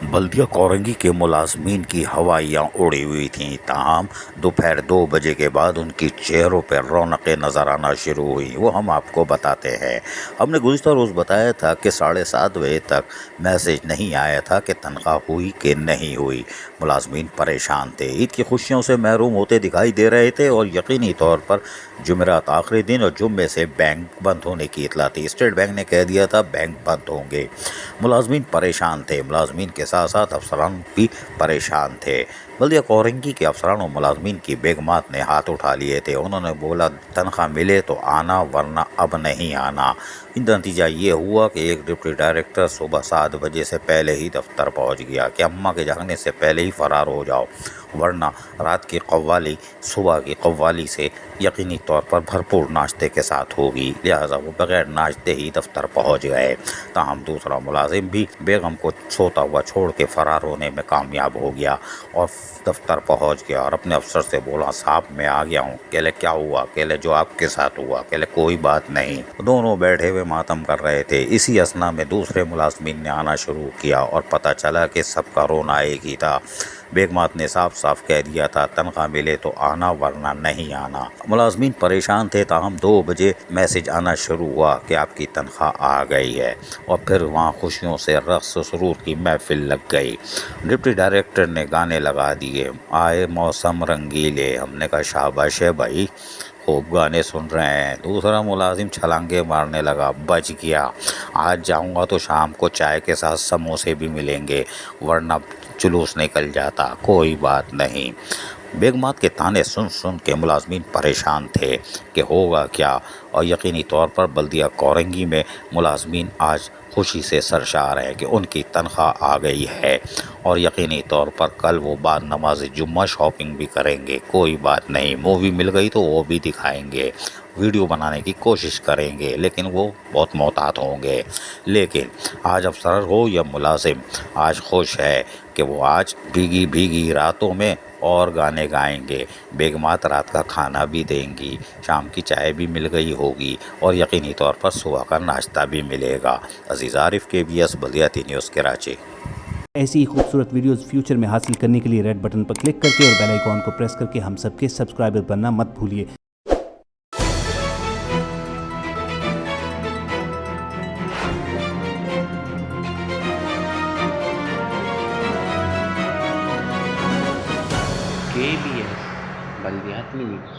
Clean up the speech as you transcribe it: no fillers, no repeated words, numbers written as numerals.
बल्दिया कोरंगी के मुलाजमीन की हवाइयाँ उड़ी हुई थीं, ताहम दोपहर 2 बजे के बाद उनकी चेहरों पर रौनकें नज़र आना शुरू हुई। वो हम आपको बताते हैं। हमने गुज़िश्ता रोज़ बताया था कि 7:30 बजे तक मैसेज नहीं आया था कि तनख्वाह हुई कि नहीं हुई। मुलाजमीन परेशान थे, ईद की खुशियों से महरूम होते दिखाई दे रहे थे और यकीनी तौर पर जुमेरात आखिरी दिन और जुम्मे से बैंक बंद होने की इतला थी। स्टेट बैंक ने कह दिया था बैंक बंद होंगे। मुलाजमीन परेशान थे, मुलाजमीन के साथ साथ अफसरान भी परेशान थे। बल्दिया कोरंगी के अफसरान और मुलाजमीन की बेगमात ने हाथ उठा लिए थे। उन्होंने बोला तनख्वाह मिले तो आना, वरना अब नहीं आना। नतीजा ये हुआ कि एक डिप्टी डायरेक्टर सुबह 7 बजे से पहले ही दफ्तर पहुंच गया कि अम्मा के जागने से पहले ही फरार हो जाओ, वरना रात की कव्वाली सुबह की कव्वाली से यकीनी तौर पर भरपूर नाश्ते के साथ होगी। लिहाजा वो बगैर नाश्ते ही दफ्तर पहुंच गए। ताहम दूसरा मुलाजिम भी बेगम को सोता हुआ छोड़ के फरार होने में कामयाब हो गया और दफ्तर पहुंच गया और अपने अफसर से बोला, साहब मैं आ गया हूँ। कहले क्या हुआ? कहले जो आपके साथ हुआ। कहले कोई बात नहीं। दोनों बैठे हुए मातम कर रहे थे। इसी असना में दूसरे मुलाजमीन ने आना शुरू किया और पता चला कि सबका रोना एक ही था। बेगमात ने साफ साफ कह दिया था तनख्वाह मिले तो आना, वरना नहीं आना। मुलाजमीन परेशान थे, ताहम 2 बजे मैसेज आना शुरू हुआ कि आपकी तनख्वाह आ गई है और फिर वहाँ खुशियों से रक़्स सुरूर की महफिल लग गई। डिप्टी डायरेक्टर ने गाने लगा दिए, आए मौसम रंगीले। हमने कहा शाबाश है भाई, खूब गाने सुन रहे हैं। दूसरा मुलाजिम छलांगे मारने लगा, बच गया। आज जाऊंगा तो शाम को चाय के साथ समोसे भी मिलेंगे, वरना जुलूस निकल जाता। कोई बात नहीं। बेगमात के ताने सुन सुन के मुलाजमीन परेशान थे कि होगा क्या, और यकीनी तौर पर बल्दिया कोरंगी में मुलाजमीन आज खुशी से सरशार हैं कि उनकी तनख्वाह आ गई है और यकीनी तौर पर कल वो बाद नमाज जुम्मा शॉपिंग भी करेंगे। कोई बात नहीं, मूवी मिल गई तो वो भी दिखाएंगे, वीडियो बनाने की कोशिश करेंगे, लेकिन वो बहुत मोहतात होंगे। लेकिन आज अफसर हो या मुलाजिम, आज खुश है कि वो आज भीगी भीगी रातों में और गाने गाएंगे। बेगमात रात का खाना भी देंगी, शाम की चाय भी मिल गई होगी और यकीनी तौर पर सुबह का नाश्ता भी मिलेगा। अजीज़ आरिफ, KBS बल्दिया न्यूज़ कराची। ऐसी ही खूबसूरत वीडियोस फ्यूचर में हासिल करने के लिए रेड बटन पर क्लिक करके और बेल आइकॉन को प्रेस करके हम सबके सब्सक्राइबर बनना मत भूलिए। KBS बल्दियात न्यूज़।